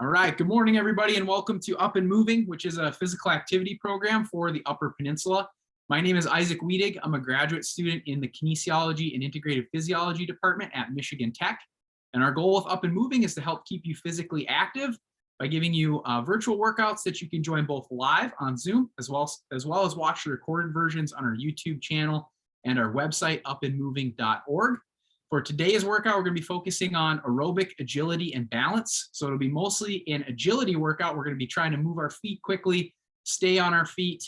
All right, good morning, everybody, and welcome to Up and Moving, which is a physical activity program for the Upper Peninsula. My name is Isaac Wiedig. I'm a graduate student in the Kinesiology and Integrative Physiology department at Michigan Tech. And our goal with Up and Moving is to help keep you physically active by giving you virtual workouts that you can join both live on Zoom, as well as watch the recorded versions on our YouTube channel and our website, upandmoving.org. For today's workout, we're going to be focusing on aerobic agility and balance. So it'll be mostly an agility workout. We're going to be trying to move our feet quickly, stay on our feet,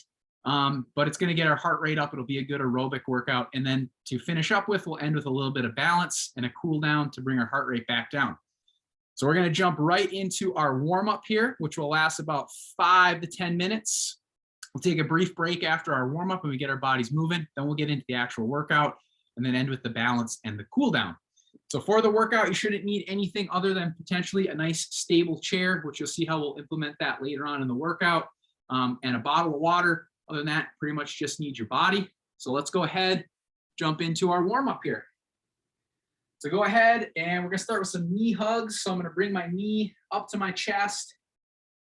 but it's going to get our heart rate up. It'll be a good aerobic workout. And then to finish up with, we'll end with a little bit of balance and a cool down to bring our heart rate back down. So we're going to jump right into our warm up here, which will last about 5 to 10 minutes. We'll take a brief break after our warm up and we get our bodies moving. Then we'll get into the actual workout and then end with the balance and the cool down. So for the workout, you shouldn't need anything other than potentially a nice stable chair, which you'll see how we'll implement that later on in the workout, and a bottle of water. Other than that, pretty much just need your body. So let's go ahead, jump into our warm up here. So go ahead and we're gonna start with some knee hugs. So I'm gonna bring my knee up to my chest,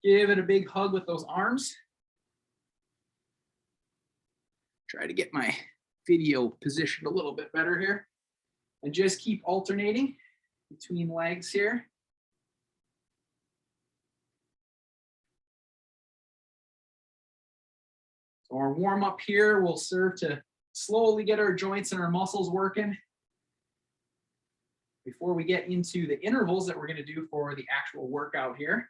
give it a big hug with those arms. Try to get my video positioned a little bit better here, and just keep alternating between legs here. So our warm up here will serve to slowly get our joints and our muscles working before we get into the intervals that we're going to do for the actual workout here.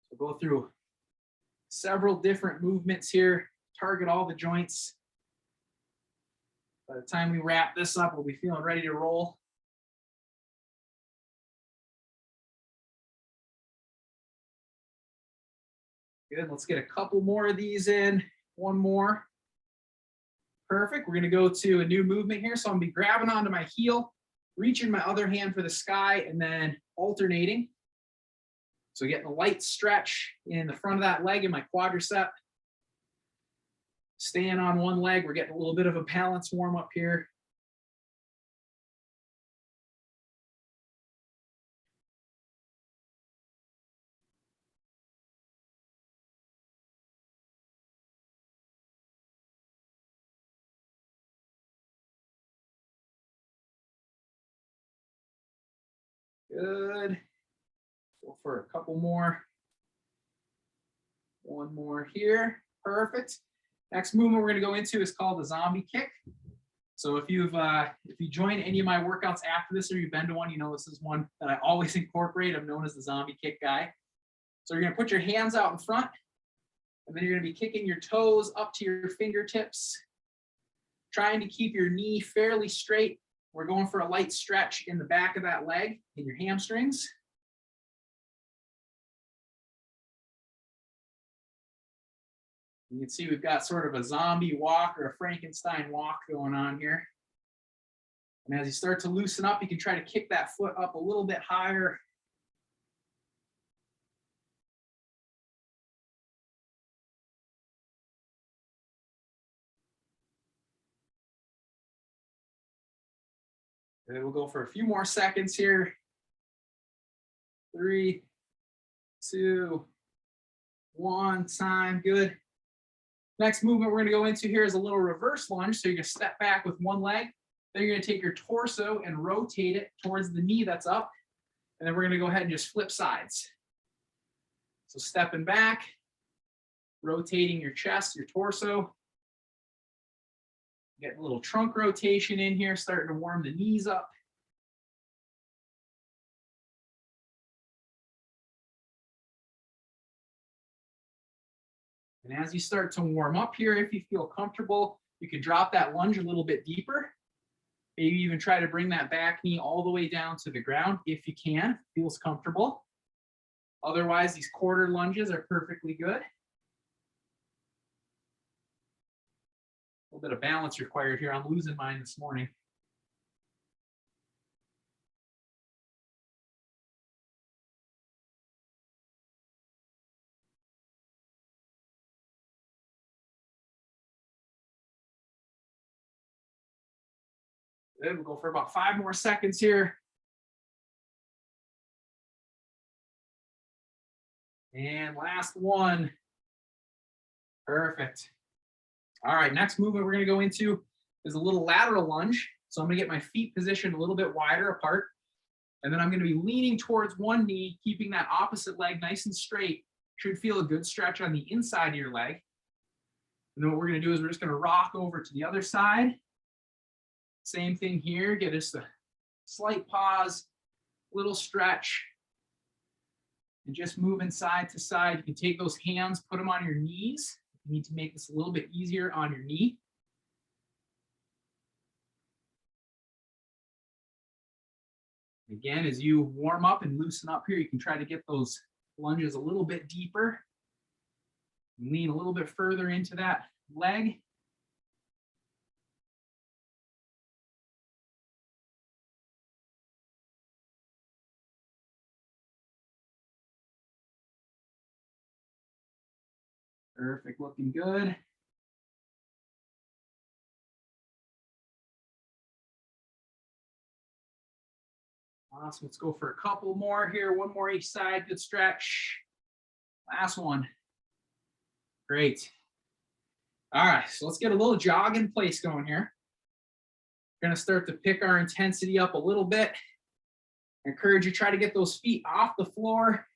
So go through several different movements here, target all the joints. By the time we wrap this up, we'll be feeling ready to roll. Good, let's get a couple more of these in. One more. Perfect, we're gonna go to a new movement here. So I'm gonna be grabbing onto my heel, reaching my other hand for the sky, and then alternating. So getting a light stretch in the front of that leg in my quadricep. Staying on one leg, we're getting a little bit of a balance warm up here. Good. Go for a couple more. One more here. Perfect. Next movement we're going to go into is called the zombie kick. So if you join any of my workouts after this, or you've been to one, you know this is one that I always incorporate. I'm known as the zombie kick guy. So you're going to put your hands out in front, and then you're going to be kicking your toes up to your fingertips, trying to keep your knee fairly straight. We're going for a light stretch in the back of that leg in your hamstrings. You can see we've got sort of a zombie walk or a Frankenstein walk going on here. And as you start to loosen up, you can try to kick that foot up a little bit higher. And then we'll go for a few more seconds here. 3, 2, 1, time, good. Next movement we're going to go into here is a little reverse lunge. So you're going to step back with one leg. Then you're going to take your torso and rotate it towards the knee that's up. And then we're going to go ahead and just flip sides. So stepping back, rotating your chest, your torso. Get a little trunk rotation in here, starting to warm the knees up. And as you start to warm up here, if you feel comfortable, you can drop that lunge a little bit deeper. Maybe even try to bring that back knee all the way down to the ground if you can, feels comfortable. Otherwise, these quarter lunges are perfectly good. A little bit of balance required here. I'm losing mine this morning. Good. We'll go for about 5 more seconds here. And last one. Perfect. All right, next movement we're going to go into is a little lateral lunge. So I'm going to get my feet positioned a little bit wider apart. And then I'm going to be leaning towards one knee, keeping that opposite leg nice and straight. Should feel a good stretch on the inside of your leg. And then what we're going to do is we're just going to rock over to the other side. Same thing here. Get us a slight pause, little stretch, and just moving side to side. You can take those hands, put them on your knees. You need to make this a little bit easier on your knee. Again, as you warm up and loosen up here, you can try to get those lunges a little bit deeper. Lean a little bit further into that leg. Perfect, looking good. Awesome, let's go for a couple more here. One more each side, good stretch. Last one. Great. All right, so let's get a little jog in place going here. We're gonna start to pick our intensity up a little bit. I encourage you to try to get those feet off the floor.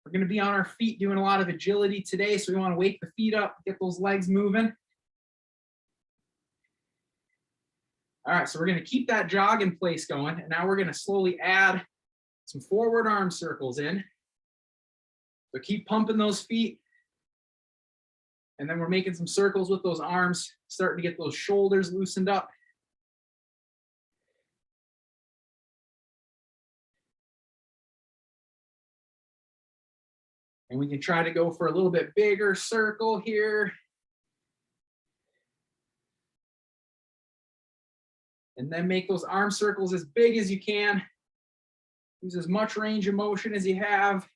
We're gonna be on our feet doing a lot of agility today, so we wanna wake the feet up, get those legs moving. All right, so we're gonna keep that jog in place going, and now we're gonna slowly add some forward arm circles in. So keep pumping those feet. And then we're making some circles with those arms, starting to get those shoulders loosened up. And we can try to go for a little bit bigger circle here. And then make those arm circles as big as you can. Use as much range of motion as you have.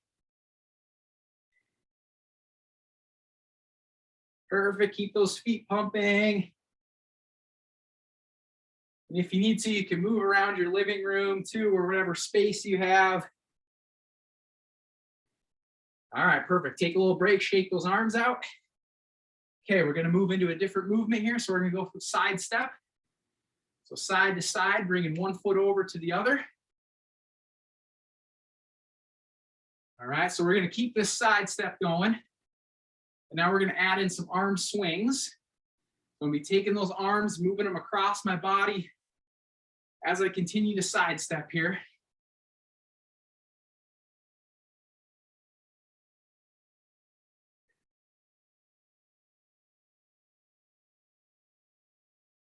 Perfect, keep those feet pumping. And if you need to, you can move around your living room too, or whatever space you have. All right, perfect. Take a little break, shake those arms out. Okay, we're gonna move into a different movement here. So we're gonna go for side step. So side to side, bringing one foot over to the other. All right, so we're gonna keep this side step going. And now we're gonna add in some arm swings. I'm gonna be taking those arms, moving them across my body as I continue to sidestep here.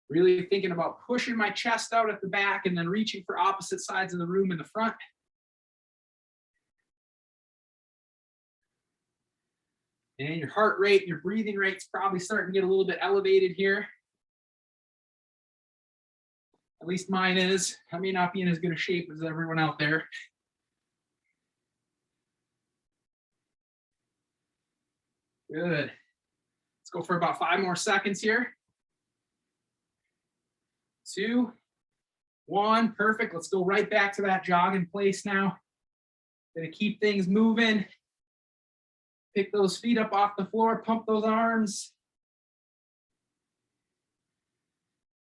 Really thinking about pushing my chest out at the back and then reaching for opposite sides of the room in the front. And your heart rate, your breathing rate's probably starting to get a little bit elevated here. At least mine is. I may not be in as good a shape as everyone out there. Good. Let's go for about 5 more seconds here. 2, 1, perfect. Let's go right back to that jog in place now. Gonna keep things moving. Pick those feet up off the floor, pump those arms.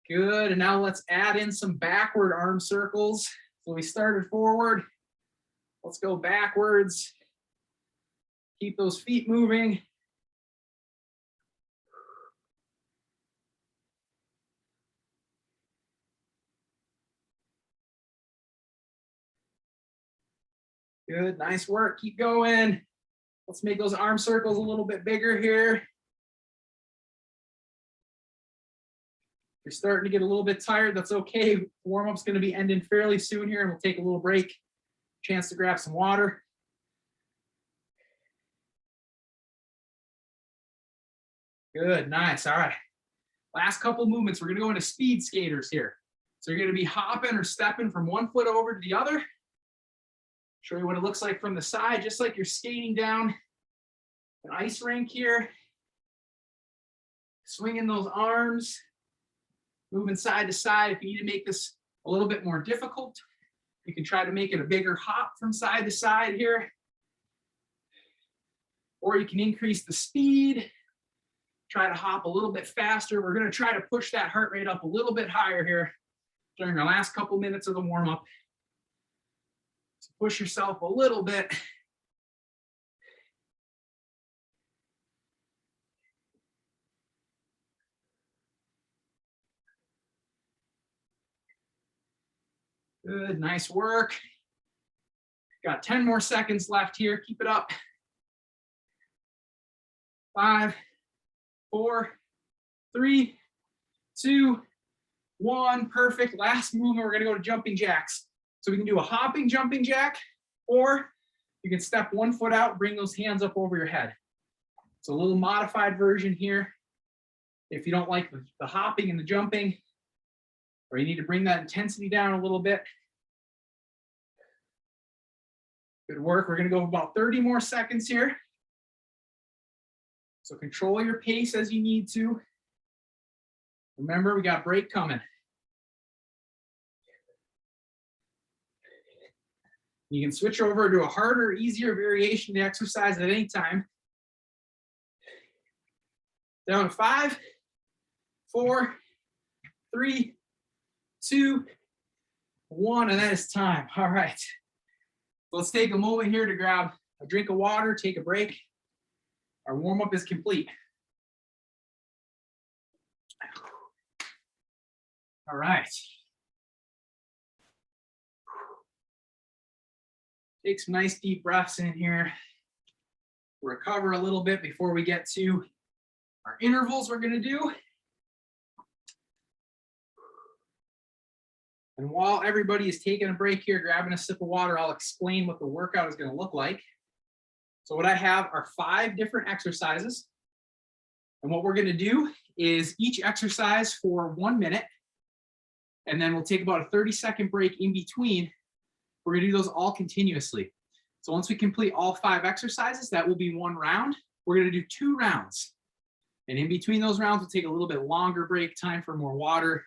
Good, and now let's add in some backward arm circles. So we started forward. Let's go backwards. Keep those feet moving. Good, nice work, keep going. Let's make those arm circles a little bit bigger here. If you're starting to get a little bit tired, that's okay. Warm-up's gonna be ending fairly soon here, and we'll take a little break. Chance to grab some water. Good, nice, all right. Last couple movements, we're gonna go into speed skaters here. So you're gonna be hopping or stepping from one foot over to the other. Show you what it looks like from the side, just like you're skating down an ice rink here. Swinging those arms, moving side to side. If you need to make this a little bit more difficult, you can try to make it a bigger hop from side to side here. or you can increase the speed, try to hop a little bit faster. We're going to try to push that heart rate up a little bit higher here during our last couple minutes of the warm-up. So push yourself a little bit. Good, nice work. Got 10 more seconds left here. Keep it up. 5, 4, 3, 2, 1. Perfect. Last movement, we're going to go to jumping jacks. So we can do a hopping jumping jack, or you can step one foot out, bring those hands up over your head. It's a little modified version here. If you don't like the hopping and the jumping, or you need to bring that intensity down a little bit. Good work. We're going to go about 30 more seconds here. So control your pace as you need to. Remember, we got break coming. You can switch over to a harder, easier variation of the exercise at any time. Down to 5, 4, 3, 2, 1, and that is time. All right. Let's take a moment here to grab a drink of water, take a break. Our warm-up is complete. All right. Take some nice deep breaths in here. Recover a little bit before we get to our intervals we're going to do. And while everybody is taking a break here, grabbing a sip of water, I'll explain what the workout is going to look like. So what I have are 5 different exercises. And what we're going to do is each exercise for 1 minute. And then we'll take about a 30-second break in between. We're going to do those all continuously. So once we complete all 5 exercises, that will be 1 round. We're going to do 2 rounds. And in between those rounds, we'll take a little bit longer break, time for more water.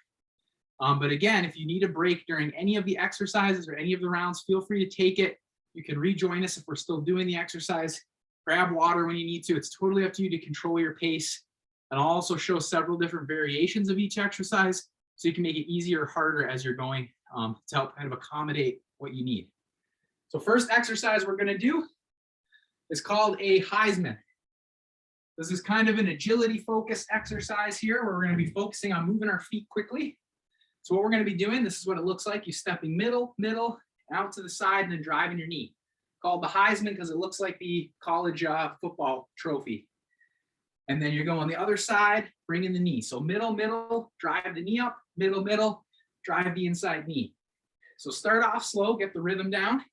But again, if you need a break during any of the exercises or any of the rounds, feel free to take it. You can rejoin us if we're still doing the exercise. Grab water when you need to. It's totally up to you to control your pace. And I'll also show several different variations of each exercise so you can make it easier or harder as you're going to help kind of accommodate what you need. So first exercise we're going to do is called a Heisman. This is kind of an agility focused exercise here where we're going to be focusing on moving our feet quickly. So what we're going to be doing, this is what it looks like. You're stepping middle, out to the side, and then driving your knee. Called the Heisman because it looks like the college football trophy. And then you're going the other side, bringing the knee. So middle, drive the knee up, middle, drive the inside knee. So start off slow, get the rhythm down.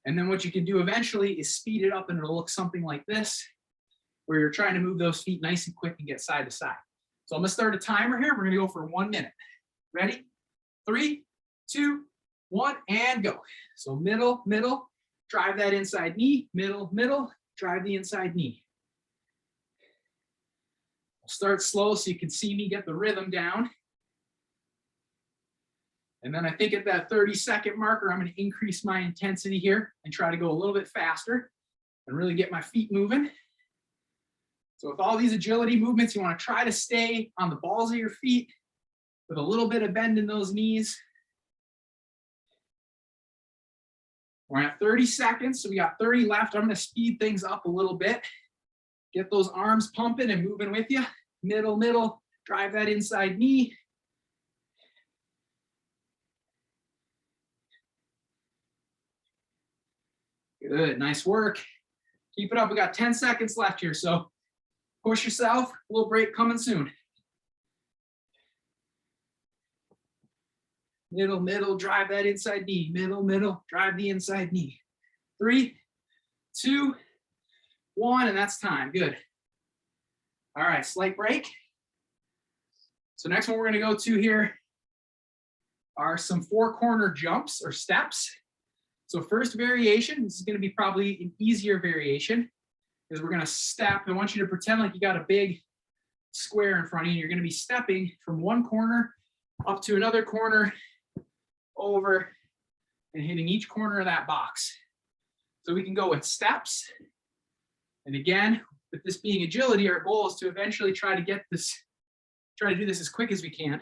And then what you can do eventually is speed it up and it'll look something like this, where you're trying to move those feet nice and quick and get side to side. So I'm going to start a timer here. We're going to go for 1 minute. Ready? 3, 2, 1, and go. So middle, drive that inside knee, middle, drive the inside knee. I'll start slow so you can see me get the rhythm down. And then I think at that 30-second marker, I'm going to increase my intensity here and try to go a little bit faster and really get my feet moving. So with all these agility movements, you want to try to stay on the balls of your feet with a little bit of bend in those knees. We're at 30 seconds, so we got 30 left. I'm going to speed things up a little bit. Get those arms pumping and moving with you. Middle, drive that inside knee. Good, nice work. Keep it up. We got 10 seconds left here, so push yourself. A little break coming soon. Middle, drive that inside knee. Middle, drive the inside knee. 3, 2, 1, and that's time. Good. All right, slight break. So next one we're going to go to here are some 4-corner jumps or steps. So first variation, this is going to be probably an easier variation, is we're going to step. I want you to pretend like you got a big square in front of you. You're going to be stepping from one corner up to another corner, over, and hitting each corner of that box. So we can go with steps, And again, with this being agility, our goal is to eventually try to do this as quick as we can.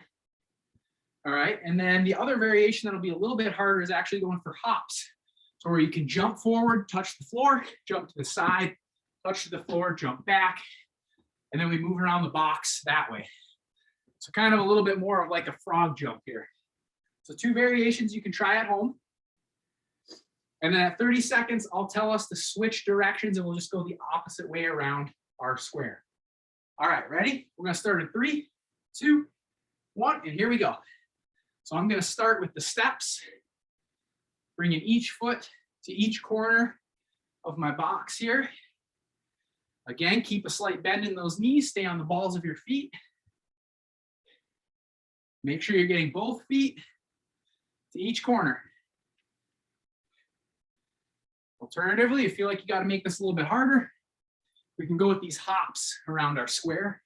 All right, and then the other variation that'll be a little bit harder is actually going for hops. So where you can jump forward, touch the floor, jump to the side, touch to the floor, jump back, and then we move around the box that way. So kind of a little bit more of like a frog jump here. So 2 variations you can try at home. And then at 30 seconds, I'll tell us to switch directions and we'll just go the opposite way around our square. All right, ready? We're gonna start in 3, 2, 1, and here we go. So I'm gonna start with the steps, bringing each foot to each corner of my box here. Again, keep a slight bend in those knees, stay on the balls of your feet. Make sure you're getting both feet to each corner. Alternatively, if you feel like you got to make this a little bit harder, we can go with these hops around our square.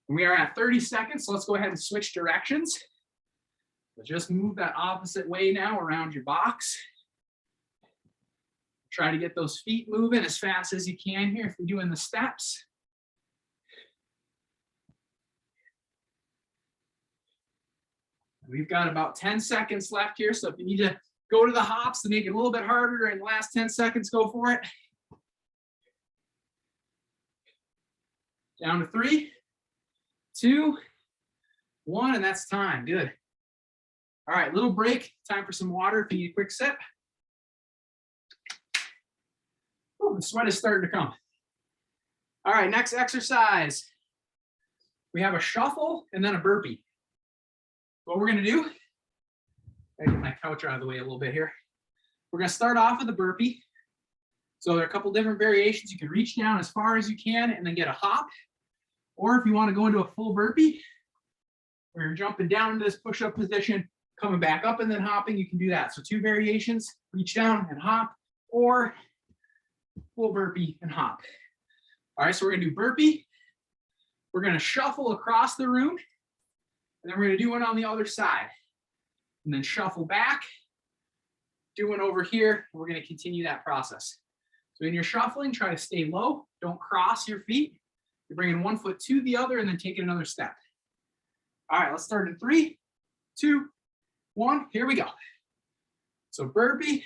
We are at 30 seconds, so let's go ahead and switch directions. So just move that opposite way now around your box. Try to get those feet moving as fast as you can here if you're doing the steps. We've got about 10 seconds left here, so if you need to go to the hops to make it a little bit harder in the last 10 seconds, go for it. Down to 3, 2, 1, and that's time. Good. All right, little break. Time for some water if you need a quick sip. Oh, the sweat is starting to come. All right, next exercise. We have a shuffle and then a burpee. What we're gonna do, I get my couch out of the way a little bit here. We're gonna start off with a burpee. So there are a couple different variations. You can reach down as far as you can and then get a hop. Or if you wanna go into a full burpee, where you're jumping down into this push-up position, coming back up and then hopping, you can do that. So 2 variations, reach down and hop, or full burpee and hop. All right, so we're gonna do burpee. We're gonna shuffle across the room, and then we're gonna do one on the other side. And then shuffle back, do one over here, and we're gonna continue that process. So in your shuffling, try to stay low, don't cross your feet. You're bringing one foot to the other and then taking another step. All right, let's start in 3, 2, 1, here we go. So burpee,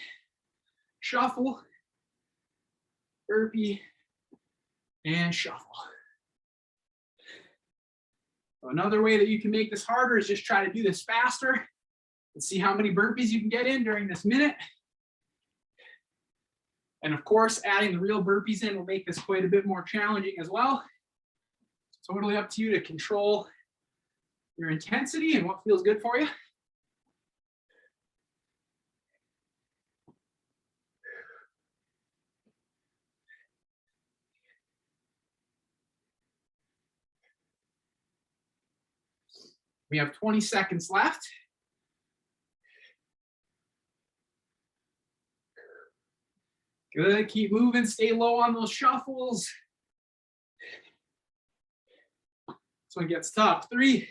shuffle, burpee, and shuffle. So another way that you can make this harder is just try to do this faster and see how many burpees you can get in during this minute. And of course, adding the real burpees in will make this quite a bit more challenging as well. It's totally up to you to control your intensity and what feels good for you. We have 20 seconds left. Good, keep moving, stay low on those shuffles. This one gets tough. 3,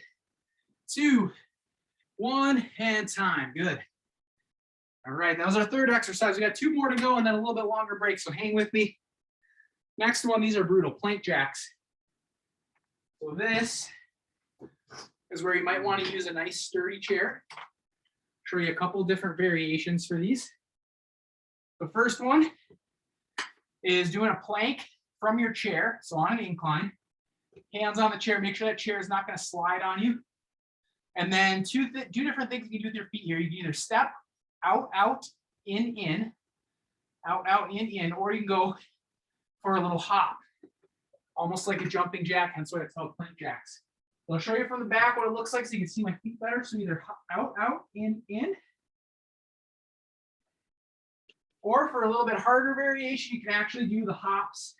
2, 1, and time. Good. All right, that was our third exercise. We got 2 more to go and then a little bit longer break, so hang with me. Next one, these are brutal, plank jacks. So this is where you might want to use a nice sturdy chair. Show you a couple different variations for these. The first one is doing a plank from your chair, so on an incline. Hands on the chair, make sure that chair is not going to slide on you. And then two different things you can do with your feet here. You can either step out, out, in, out, out, in, or you can go for a little hop, almost like a jumping jack, hence why it's called plank jacks. So I'll show you from the back what it looks like so you can see my feet better. So either out, out, in, or for a little bit harder variation, you can actually do the hops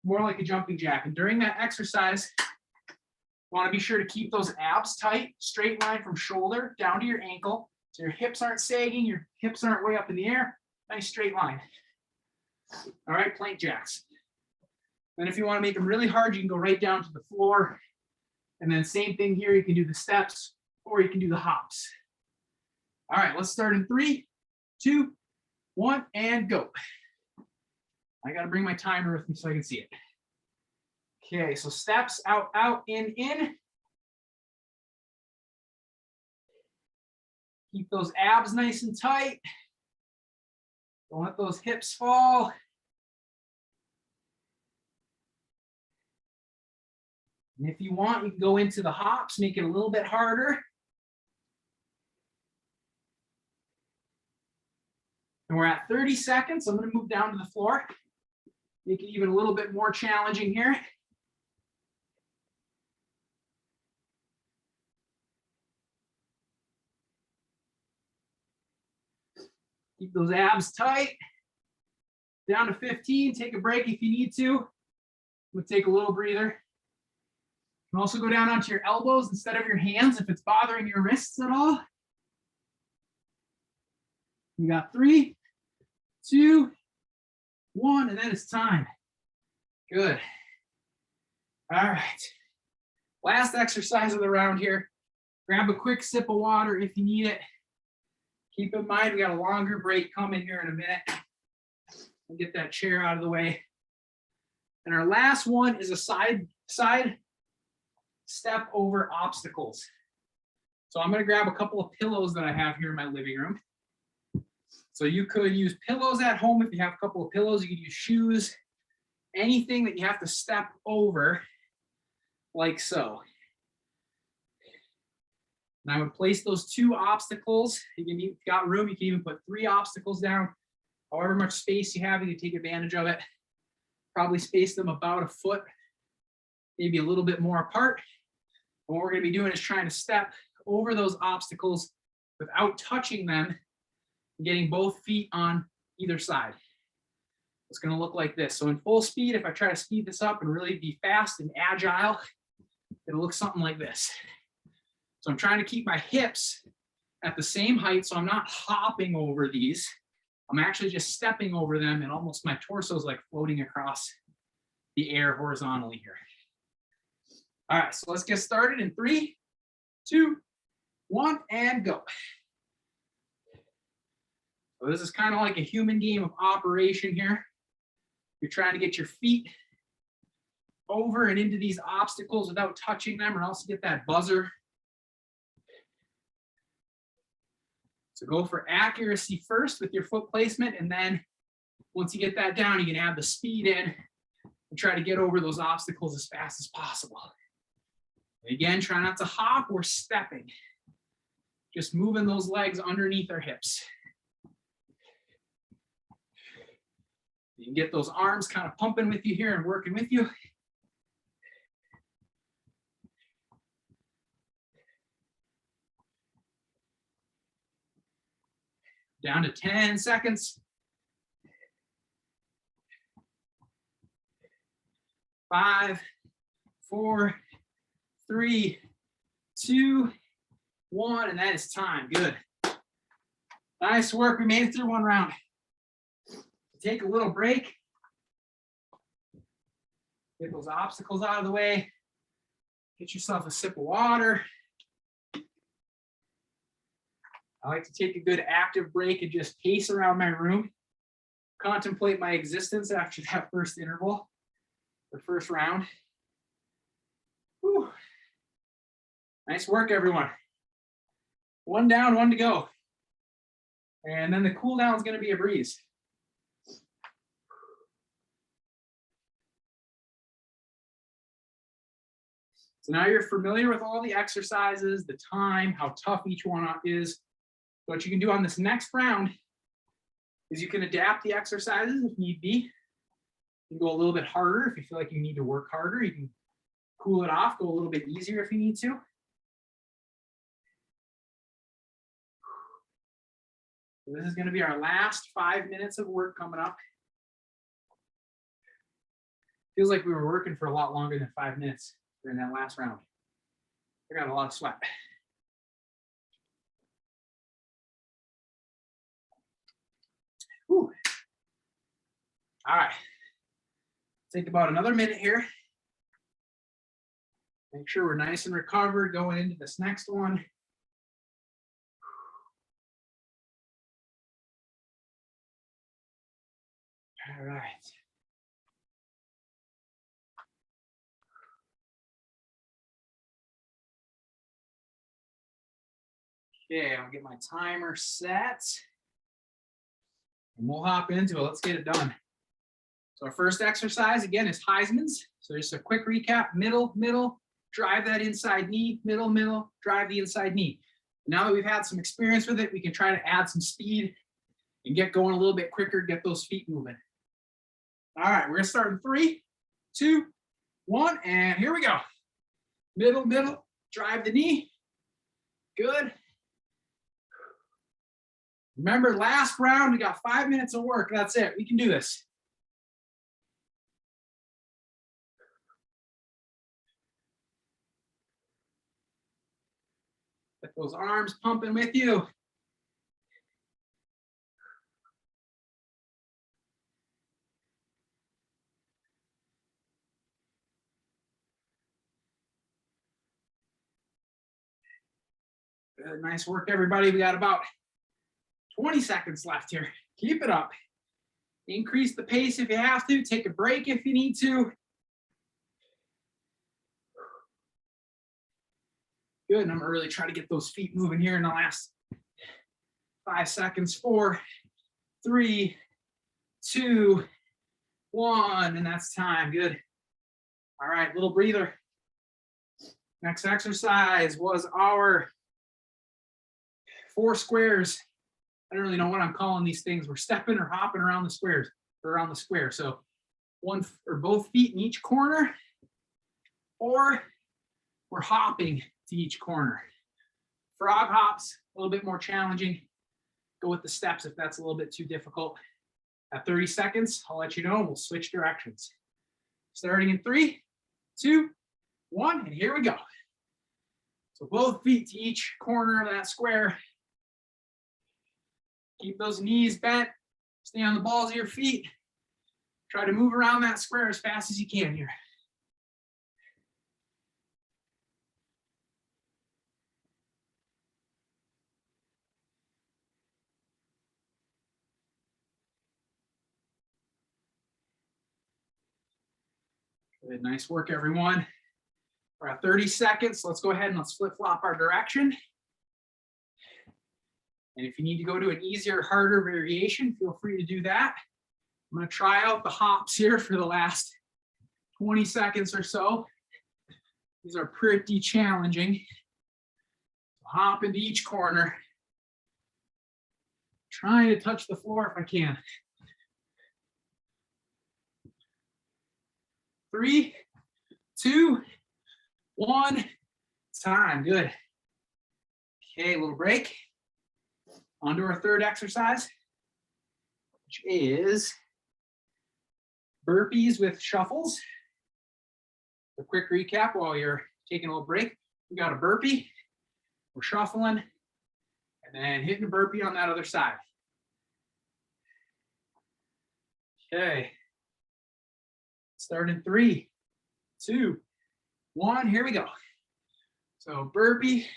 more like a jumping jack. And during that exercise, you want to be sure to keep those abs tight, straight line from shoulder down to your ankle. So your hips aren't sagging, your hips aren't way up in the air, nice straight line. All right, plank jacks. Then if you want to make them really hard, you can go right down to the floor. And then same thing here, you can do the steps or you can do the hops. All right, let's start in 3, 2, 1, and go. I got to bring my timer with me so I can see it. Okay, so steps, out, out, in. Keep those abs nice and tight. Don't let those hips fall. And if you want, you can go into the hops, make it a little bit harder. And we're at 30 seconds. I'm going to move down to the floor. Make it even a little bit more challenging here. Keep those abs tight. Down to 15. Take a break if you need to. We'll take a little breather. You can also go down onto your elbows instead of your hands if it's bothering your wrists at all. We got 3, 2, 1, and then it's time. Good. All right. Last exercise of the round here. Grab a quick sip of water if you need it. Keep in mind, we got a longer break coming here in a minute. I'll get that chair out of the way. And our last one is a side step over obstacles. So I'm going to grab a couple of pillows that I have here in my living room. So you could use pillows at home if you have a couple of pillows. You could use shoes, anything that you have to step over, like so. And I would place those 2 obstacles. If you've got room, you can even put 3 obstacles down. However much space you have, you can take advantage of it. Probably space them about a foot, maybe a little bit more apart. And what we're going to be doing is trying to step over those obstacles without touching them, and getting both feet on either side. It's going to look like this. So in full speed, if I try to speed this up and really be fast and agile, it'll look something like this. So I'm trying to keep my hips at the same height, so I'm not hopping over these. I'm actually just stepping over them, and almost my torso is like floating across the air horizontally here. All right, so let's get started in 3, 2, 1, and go. So this is kind of like a human game of operation here. You're trying to get your feet over and into these obstacles without touching them, or else you get that buzzer. So go for accuracy first with your foot placement, and then once you get that down, you can add the speed in and try to get over those obstacles as fast as possible. And again, try not to hop or stepping. Just moving those legs underneath our hips. You can get those arms kind of pumping with you here and working with you. Down to 10 seconds. 5, 4, 3, 2, 1, and that is time. Good. Nice work. We made it through one round. Take a little break. Get those obstacles out of the way. Get yourself a sip of water. I like to take a good active break and just pace around my room. Contemplate my existence after that first interval, the first round. Whew. Nice work, everyone. 1 down, 1 to go. And then the cool down is going to be a breeze. So now you're familiar with all the exercises, the time, how tough each one is. What you can do on this next round is you can adapt the exercises if need be. You can go a little bit harder if you feel like you need to work harder. You can cool it off, go a little bit easier if you need to. So this is going to be our last 5 minutes of work coming up. Feels like we were working for a lot longer than 5 minutes during that last round. I got a lot of sweat. Whew. All right. Take about another minute here. Make sure we're nice and recovered going into this next one. All right. Okay, I'll get my timer set. And we'll hop into it. Let's get it done. So our first exercise, again, is Heisman's. So just a quick recap: middle, middle, drive that inside knee, middle, middle, drive the inside knee. Now that we've had some experience with it, we can try to add some speed and get going a little bit quicker, get those feet moving. All right, we're gonna start in 3, 2, 1, and here we go. Middle, middle, drive the knee. Good. Remember, last round, we got 5 minutes of work. That's it. We can do this. Get those arms pumping with you. Good, nice work, everybody. We got about 20 seconds left here. Keep it up. Increase the pace if you have to. Take a break if you need to. Good, and I'm gonna really try to get those feet moving here in the last 5 seconds. 4, 3, 2, 1, and that's time. Good. All right, little breather. Next exercise was our 4 squares. I don't really know what I'm calling these things. We're stepping or hopping around the squares, or around the square. So one or both feet in each corner, or we're hopping to each corner. Frog hops, a little bit more challenging. Go with the steps if that's a little bit too difficult. At 30 seconds, I'll let you know. We'll switch directions. Starting in 3, 2, 1, and here we go. So both feet to each corner of that square. Keep those knees bent. Stay on the balls of your feet. Try to move around that square as fast as you can here. Good, nice work, everyone. We're at 30 seconds. Let's go ahead and let's flip-flop our direction. And if you need to go to an easier, harder variation, feel free to do that. I'm going to try out the hops here for the last 20 seconds or so. These are pretty challenging. Hop into each corner. Trying to touch the floor if I can. 3, 2, 1, time. Good. Okay, little break. On to our third exercise, which is burpees with shuffles. A quick recap while you're taking a little break. We got a burpee, we're shuffling, and then hitting a burpee on that other side. Okay. Start in 3, 2, 1, here we go. So burpee.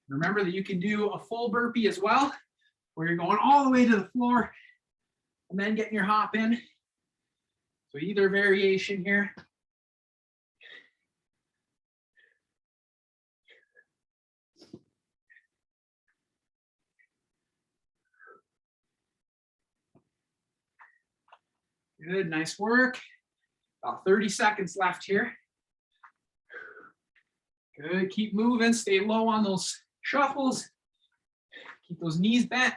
Remember that you can do a full burpee as well, where you're going all the way to the floor and then getting your hop in. So either variation here. Good, nice work. About 30 seconds left here. Good, keep moving, stay low on those shuffles. Keep those knees bent.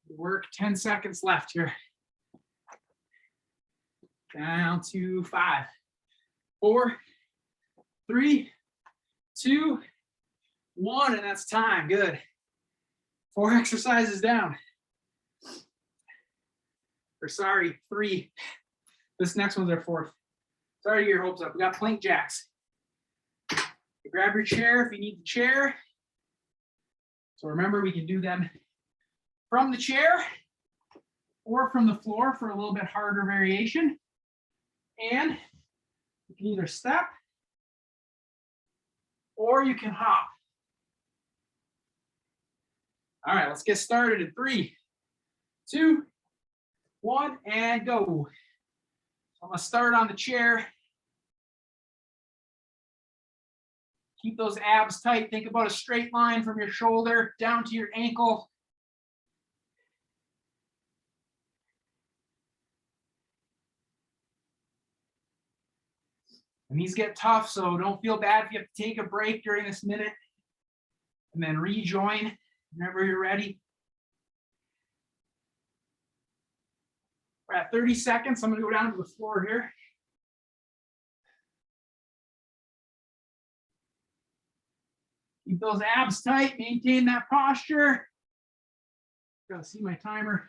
Good work, 10 seconds left here. Down to 5, 4, 3, 2, 1, and that's time. Good. 4 exercises down. Or sorry, 3. This next one's our 4th. Sorry to get your hopes up. We got plank jacks. You grab your chair if you need the chair. So remember, we can do them from the chair or from the floor for a little bit harder variation. And you can either step or you can hop. All right, let's get started in 3, 2, 1, and go. So I'm gonna start on the chair. Keep those abs tight. Think about a straight line from your shoulder down to your ankle. And these get tough, so don't feel bad if you have to take a break during this minute and then rejoin whenever you're ready. We're at 30 seconds. I'm going to go down to the floor here. Keep those abs tight. Maintain that posture. Gotta see my timer.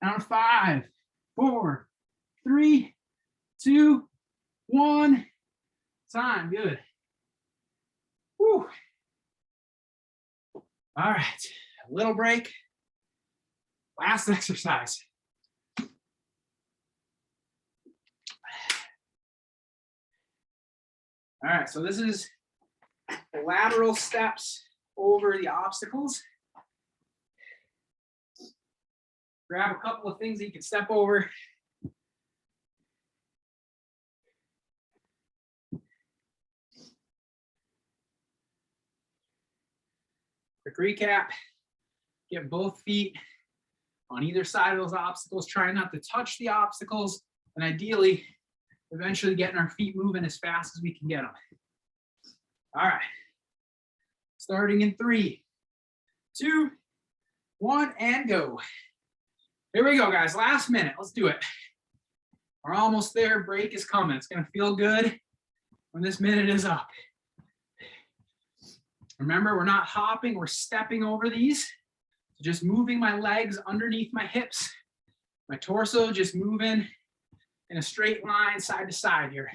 Down to 5, 4, 3, 2, 1. Time. Good. Whew. All right. A little break. Last exercise. All right, so this is the lateral steps over the obstacles. Grab a couple of things that you can step over. Quick recap. Get both feet on either side of those obstacles. Try not to touch the obstacles, and ideally, eventually getting our feet moving as fast as we can get them. All right. Starting in 3, 2, 1, and go. Here we go, guys. Last minute. Let's do it. We're almost there. Break is coming. It's going to feel good when this minute is up. Remember, we're not hopping. We're stepping over these. So just moving my legs underneath my hips. My torso just moving in a straight line side to side here.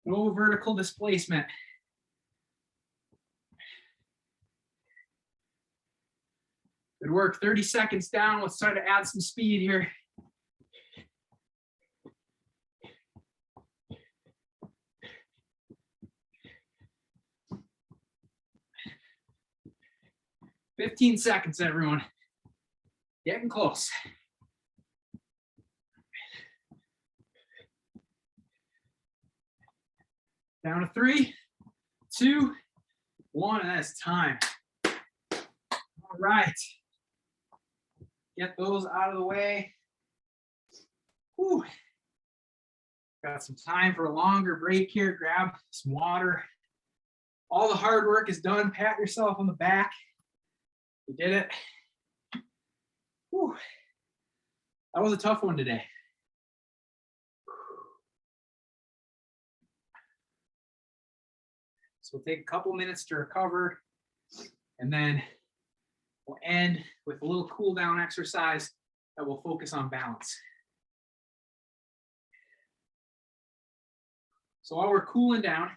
No vertical displacement. Good work. 30 seconds down. Let's try to add some speed here. "15 seconds, everyone. Getting close. Down to 3, 2, 1, and that's time. All right. Get those out of the way. Whew. Got some time for a longer break here. Grab some water. All the hard work is done. Pat yourself on the back. You did it. Whew. That was a tough one today. So we'll take a couple minutes to recover, and then we'll end with a little cool down exercise that will focus on balance. So while we're cooling down,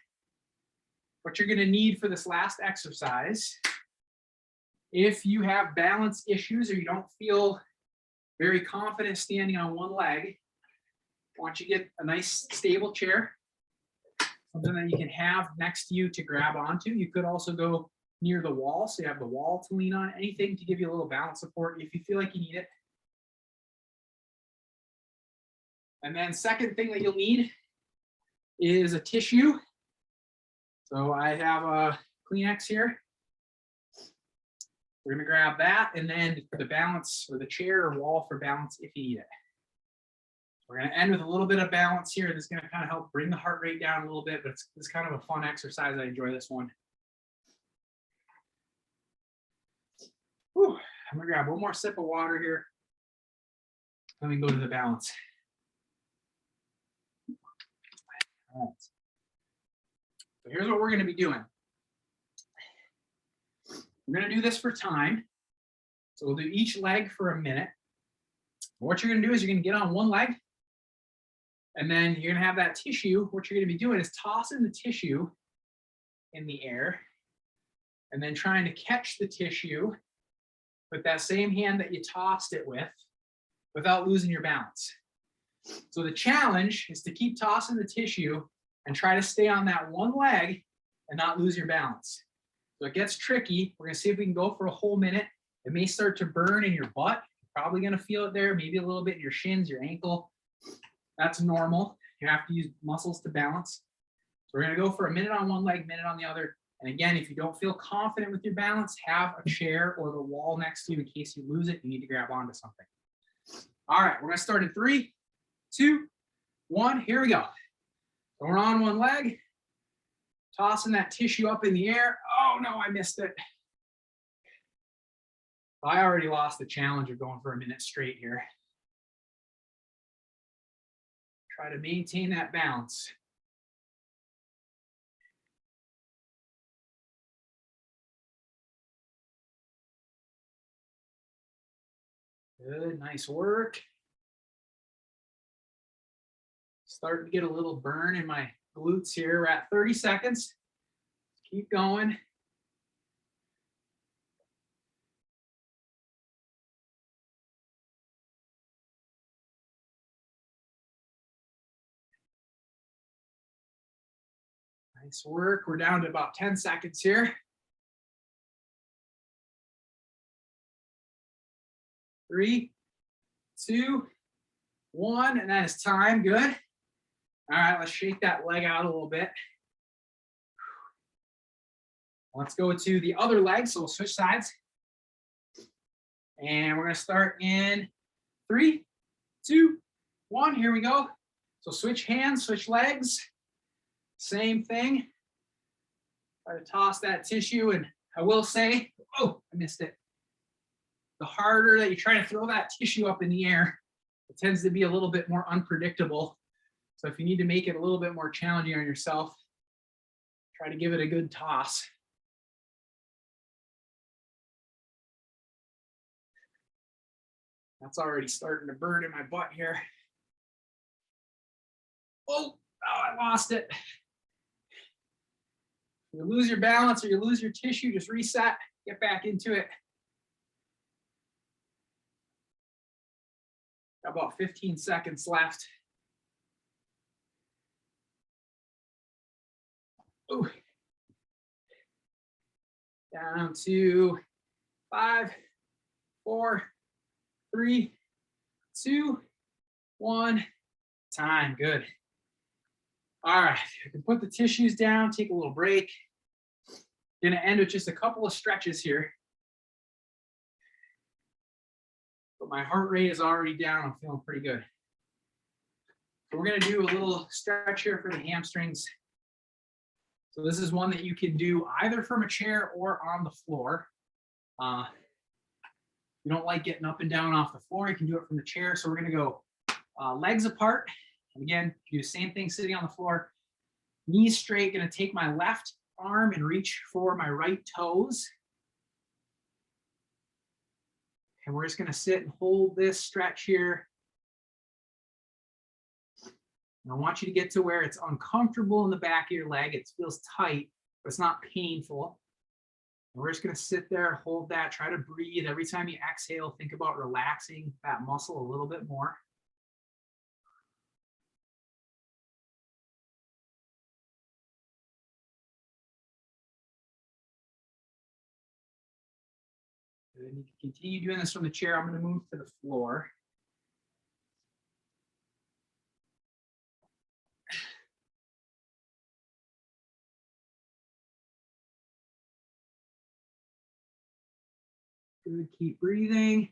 what you're going to need for this last exercise, if you have balance issues or you don't feel very confident standing on one leg, I want you to get a nice stable chair, something that you can have next to you to grab onto. You could also go near the wall, so you have the wall to lean on, anything to give you a little balance support if you feel like you need it. And then second thing that you'll need is a tissue. So I have a Kleenex here. We're gonna grab that, and then the balance or the chair or wall for balance if you need it. We're gonna end with a little bit of balance here. This is gonna kind of help bring the heart rate down a little bit, but it's kind of a fun exercise. I enjoy this one. Whew. I'm gonna grab one more sip of water here. Then we can go to the balance. All right. So here's what we're gonna be doing. We're gonna do this for time. So we'll do each leg for a minute. What you're gonna do is you're gonna get on one leg, and then you're gonna have that tissue. What you're gonna be doing is tossing the tissue in the air, and then trying to catch the tissue with that same hand that you tossed it with without losing your balance. So the challenge is to keep tossing the tissue and try to stay on that one leg and not lose your balance. So it gets tricky. We're gonna see if we can go for a whole minute. It may start to burn in your butt. You're probably gonna feel it there, maybe a little bit in your shins, your ankle. That's normal. You have to use muscles to balance. So we're gonna go for a minute on one leg, minute on the other. And again, if you don't feel confident with your balance, have a chair or the wall next to you in case you lose it, you need to grab onto something. All right, we're gonna start in 3, 2, 1, here we go. So we're on one leg, tossing that tissue up in the air. Oh no, I missed it. I already lost the challenge of going for a minute straight here. Try to maintain that balance. Good, nice work. Starting to get a little burn in my glutes here. We're at 30 seconds. Keep going. Nice work. We're down to about 10 seconds here. 3, 2, 1, and that is time. Good. All right, let's shake that leg out a little bit. Let's go to the other leg. So we'll switch sides. And we're going to start in 3, 2, 1. Here we go. So switch hands, switch legs. Same thing. Try to toss that tissue. And I will say, oh, I missed it. The harder that you try to throw that tissue up in the air, it tends to be a little bit more unpredictable. So if you need to make it a little bit more challenging on yourself, try to give it a good toss. That's already starting to burn in my butt here. Oh, I lost it. You lose your balance or you lose your tissue, just reset, get back into it. Got about 15 seconds left. Ooh. Down to 5, 4, 3, 2, 1. Time. Good. All right. You can put the tissues down, take a little break. Going to end with just a couple of stretches here. But my heart rate is already down. I'm feeling pretty good. So we're going to do a little stretch here for the hamstrings. So this is one that you can do either from a chair or on the floor. If you don't like getting up and down off the floor, you can do it from the chair. So we're going to go legs apart. And again, do the same thing sitting on the floor. Knees straight, going to take my left arm and reach for my right toes. And we're just going to sit and hold this stretch here. And I want you to get to where it's uncomfortable in the back of your leg. It feels tight, but it's not painful. And we're just going to sit there, hold that, try to breathe. Every time you exhale, think about relaxing that muscle a little bit more. And you can continue doing this from the chair. I'm going to move to the floor. Good, keep breathing.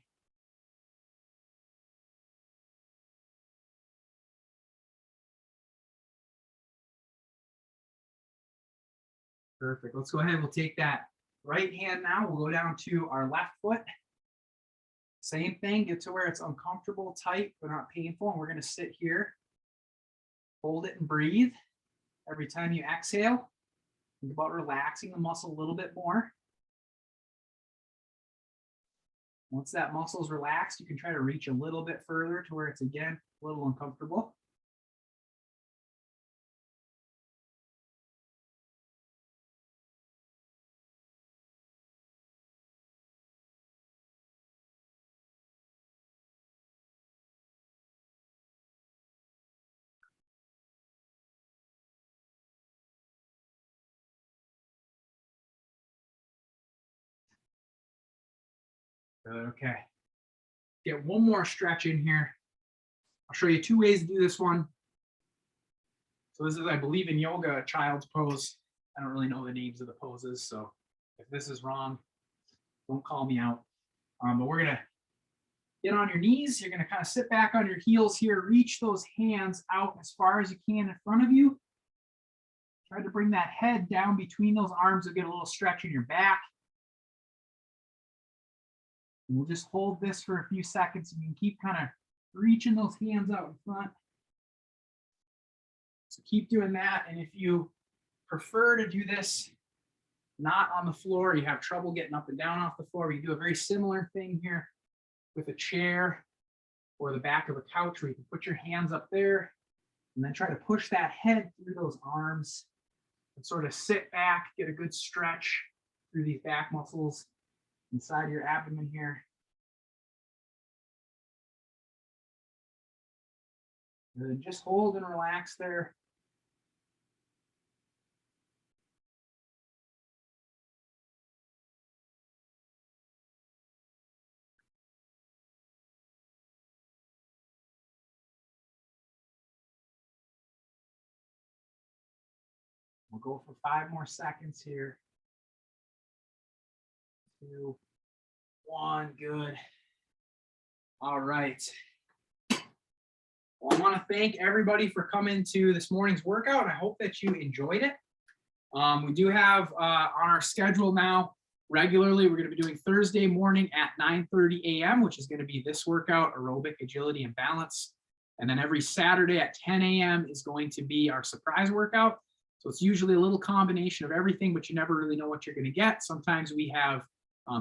Perfect. Let's go ahead. We'll take that right hand now. We'll go down to our left foot. Same thing. Get to where it's uncomfortable, tight, but not painful. And we're going to sit here, hold it and breathe. Every time you exhale, think about relaxing the muscle a little bit more. Once that muscle is relaxed, you can try to reach a little bit further to where it's, again, a little uncomfortable. Good, okay. Get one more stretch in here. I'll show you 2 ways to do this one. So this is, I believe, in yoga, a child's pose. I don't really know the names of the poses, so if this is wrong, don't call me out. But we're gonna get on your knees. You're gonna kind of sit back on your heels here, reach those hands out as far as you can in front of you. Try to bring that head down between those arms to get a little stretch in your back. And we'll just hold this for a few seconds. You can keep kind of reaching those hands out in front. So keep doing that. And if you prefer to do this not on the floor, you have trouble getting up and down off the floor, we can do a very similar thing here with a chair or the back of a couch, where you can put your hands up there and then try to push that head through those arms and sort of sit back, get a good stretch through these back muscles inside your abdomen here. And then just hold and relax there. We'll go for 5 more seconds here. 2, 1, good. All right. Well, I want to thank everybody for coming to this morning's workout. I hope that you enjoyed it. We do have on our schedule now, regularly, we're going to be doing Thursday morning at 9:30 a.m., which is going to be this workout, aerobic, agility, and balance. And then every Saturday at 10 a.m. is going to be our surprise workout. So it's usually a little combination of everything, but you never really know what you're going to get. Sometimes we have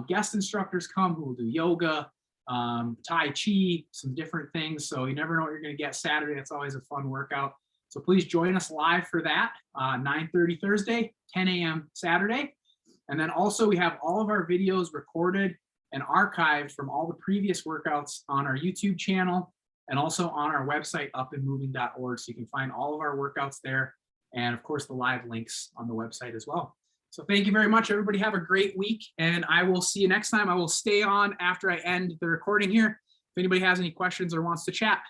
guest instructors come who will do yoga, Tai Chi, some different things. So you never know what you're going to get Saturday. It's always a fun workout. So please join us live for that, 9:30 Thursday, 10 a.m. Saturday. And then also we have all of our videos recorded and archived from all the previous workouts on our YouTube channel and also on our website, upandmoving.org. So you can find all of our workouts there. And of course, the live links on the website as well. So thank you very much, everybody. Have a great week, and I will see you next time. I will stay on after I end the recording here if anybody has any questions or wants to chat.